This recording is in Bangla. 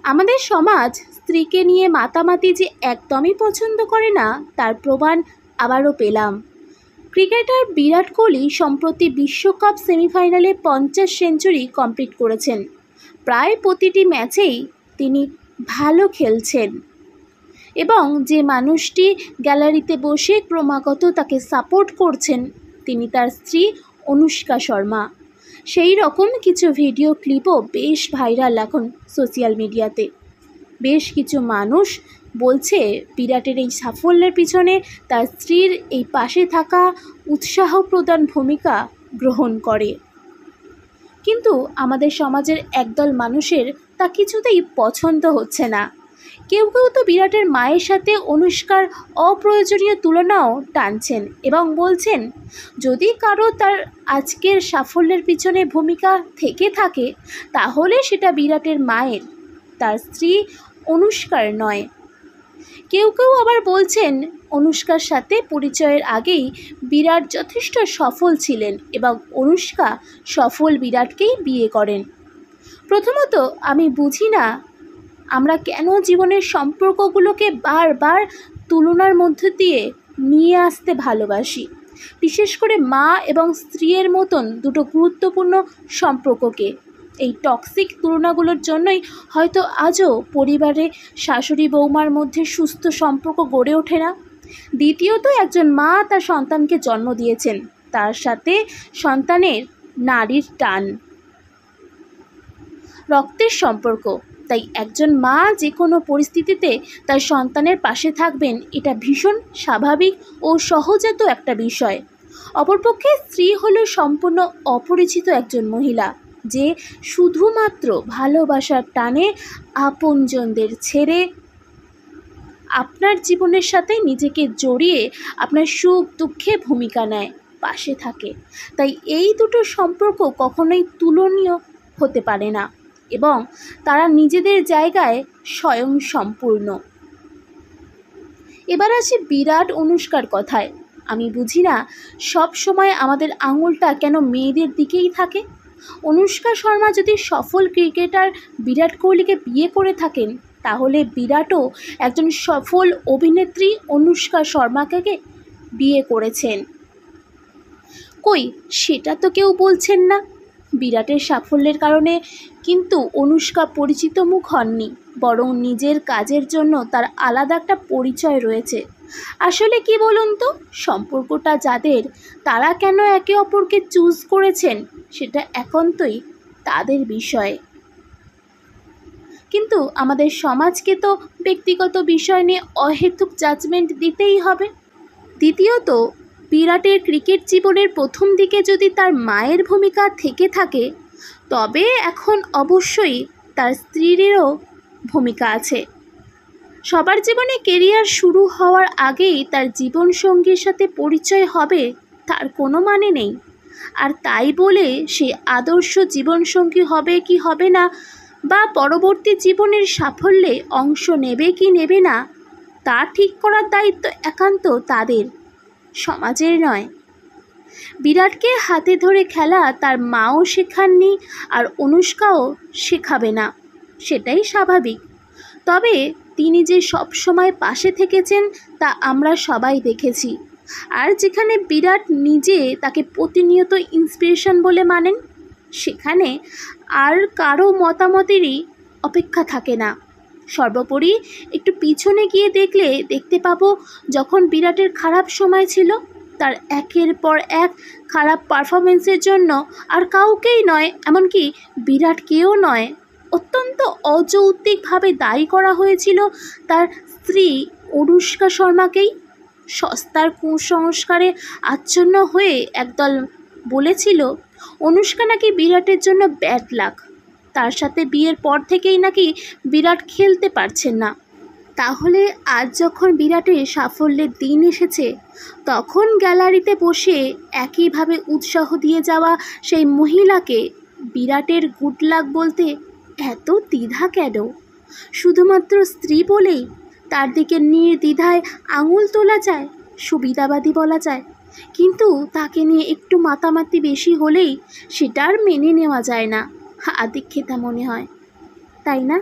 আমাদের সমাজ স্ত্রীকে নিয়ে মাতামাতি যে একদমই পছন্দ করে না তার প্রমাণ আবারও পেলাম। ক্রিকেটার বিরাট কোহলি সম্প্রতি বিশ্বকাপ সেমিফাইনালে 50 সেঞ্চুরি কমপ্লিট করেছেন। প্রায় প্রতিটি ম্যাচেই তিনি ভালো খেলছেন এবং যে মানুষটি গ্যালারিতে বসে ক্রমাগত তাকে সাপোর্ট করছেন তিনি তার স্ত্রী অনুষ্কা শর্মা। সেই রকম কিছু ভিডিও ক্লিপও বেশ ভাইরাল এখন সোশ্যাল মিডিয়াতে। বেশ কিছু মানুষ বলছে বিরাটের এই সাফল্যের পিছনে তার স্ত্রীর এই পাশে থাকা উৎসাহ প্রদান ভূমিকা গ্রহণ করে। কিন্তু আমাদের সমাজের একদল মানুষের তা কিছুতেই পছন্দ হচ্ছে না। কেউ কেউ তো বিরাটের মায়ের সাথে অনুষ্কার অপ্রয়োজনীয় তুলনাও টানছেন এবং বলছেন যদি কারো তার আজকের সাফল্যের পিছনে ভূমিকা থেকে থাকে তাহলে সেটা বিরাটের মায়ের, তার স্ত্রী অনুষ্কার নয়। কেউ কেউ আবার বলছেন অনুষ্কার সাথে পরিচয়ের আগেই বিরাট যথেষ্ট সফল ছিলেন এবং অনুষ্কা সফল বিরাটকেই বিয়ে করেন। প্রথমত আমি বুঝি না আমরা কেন জীবনের সম্পর্কগুলোকে বারবার তুলনার মধ্য দিয়ে নিয়ে আসতে ভালোবাসি, বিশেষ করে মা এবং স্ত্রীর মতন দুটো গুরুত্বপূর্ণ সম্পর্ককে। এই টক্সিক তুলনাগুলোর জন্যই হয়তো আজও পরিবারে শাশুড়ি বৌমার মধ্যে সুস্থ সম্পর্ক গড়ে ওঠে না। দ্বিতীয়ত একজন মা তার সন্তানকে জন্ম দিয়েছেন, তার সাথে সন্তানের নারীর টান, রক্তের সম্পর্ক। তাই একজন মা যে কোনো পরিস্থিতিতে তার সন্তানের পাশে থাকবেন এটা ভীষণ স্বাভাবিক ও সহজাত একটা বিষয়। অপরপক্ষে স্ত্রী হলো সম্পূর্ণ অপরিচিত একজন মহিলা যে শুধুমাত্র ভালোবাসার টানে আপনজনদের ছেড়ে আপনার জীবনের সাথে নিজেকে জড়িয়ে আপনার সুখ দুঃখে ভূমিকা নেয়, পাশে থাকে। তাই এই দুটো সম্পর্ক কখনোই তুলনীয় হতে পারে না এবং তারা নিজেদের জায়গায় স্বয়ং সম্পূর্ণ। এবার আসি বিরাট অনুষ্কার কথায়। আমি বুঝি না সব সময় আমাদের আঙুলটা কেন মেয়েদের দিকেই থাকে। অনুষ্কা শর্মা যদি সফল ক্রিকেটার বিরাট কোহলিকে বিয়ে করে থাকেন তাহলে বিরাটও একজন সফল অভিনেত্রী অনুষ্কা শর্মাকে বিয়ে করেছেন। কই সেটা তো কেউ বলছেন না। বিরাটের সাফল্যের কারণে কিন্তু অনুষ্কা পরিচিত মুখ হননি, বরং নিজের কাজের জন্য তার আলাদা একটা পরিচয় রয়েছে। আসলে কি বলুন তো, সম্পর্কটা যাদের তারা কেন একে অপরকে চুজ করেছেন সেটা একান্তই তাদের বিষয়। কিন্তু আমাদের সমাজকে তো ব্যক্তিগত বিষয় নিয়ে অহেতুক জাজমেন্ট দিতেই হবে। দ্বিতীয়ত বিরাটের ক্রিকেট জীবনের প্রথম দিকে যদি তার মায়ের ভূমিকা থেকে থাকে তবে এখন অবশ্যই তার স্ত্রীরও ভূমিকা আছে। সবার জীবনে কেরিয়ার শুরু হওয়ার আগেই তার জীবনসঙ্গীর সাথে পরিচয় হবে তার কোনো মানে নেই। আর তাই বলে সে আদর্শ জীবনসঙ্গী হবে কি হবে না বা পরবর্তী জীবনের সাফল্যে অংশ নেবে কি নেবে না তা ঠিক করার দায়িত্ব একান্ত তাদের, সমাজের নয়। বিরাটকে হাতে ধরে খেলা তার মাও শেখাননি আর অনুষ্কাও শেখাবে না, সেটাই স্বাভাবিক। তবে তিনি যে সব সময় পাশে থেকেছেন তা আমরা সবাই দেখেছি। আর যেখানে বিরাট নিজে তাকে প্রতিনিয়ত ইন্সপিরেশন বলে মানেন সেখানে আর কারো মতামতেরই অপেক্ষা থাকে না। সর্বোপরি একটু পিছনে গিয়ে দেখতে পাবো যখন বিরাটের খারাপ সময় ছিল তার একের পর এক খারাপ পারফরমেন্সের জন্য আর কাউকেই নয়, এমনকি বিরাটকেও নয়, অত্যন্ত অযৌক্তিকভাবে দায়ী করা হয়েছিল তার স্ত্রী অনুষ্কা শর্মাকেই। সস্তার কুসংস্কারে আচ্ছন্ন হয়ে একদল বলেছিল অনুষ্কা নাকি বিরাটের জন্য ব্যাড লাক, তার সাথে বিয়ের পর থেকেই নাকি বিরাট খেলতে পারছেন না। তাহলে আজ যখন বিরাটের সাফল্যের দিন এসেছে তখন গ্যালারিতে বসে একইভাবে উৎসাহ দিয়ে যাওয়া সেই মহিলাকে বিরাটের গুড লাক বলতে এত দ্বিধা কেন? শুধুমাত্র স্ত্রী বলেই তার দিকে নির্দ্বিধায় আঙুল তোলা যায়, সুবিধাবাদী বলা যায়, কিন্তু তাকে নিয়ে একটু মাতামাতি বেশি হলেই সেটা আর মেনে নেওয়া যায় না, আদিক্ষেতা মনে হয়, তাই না?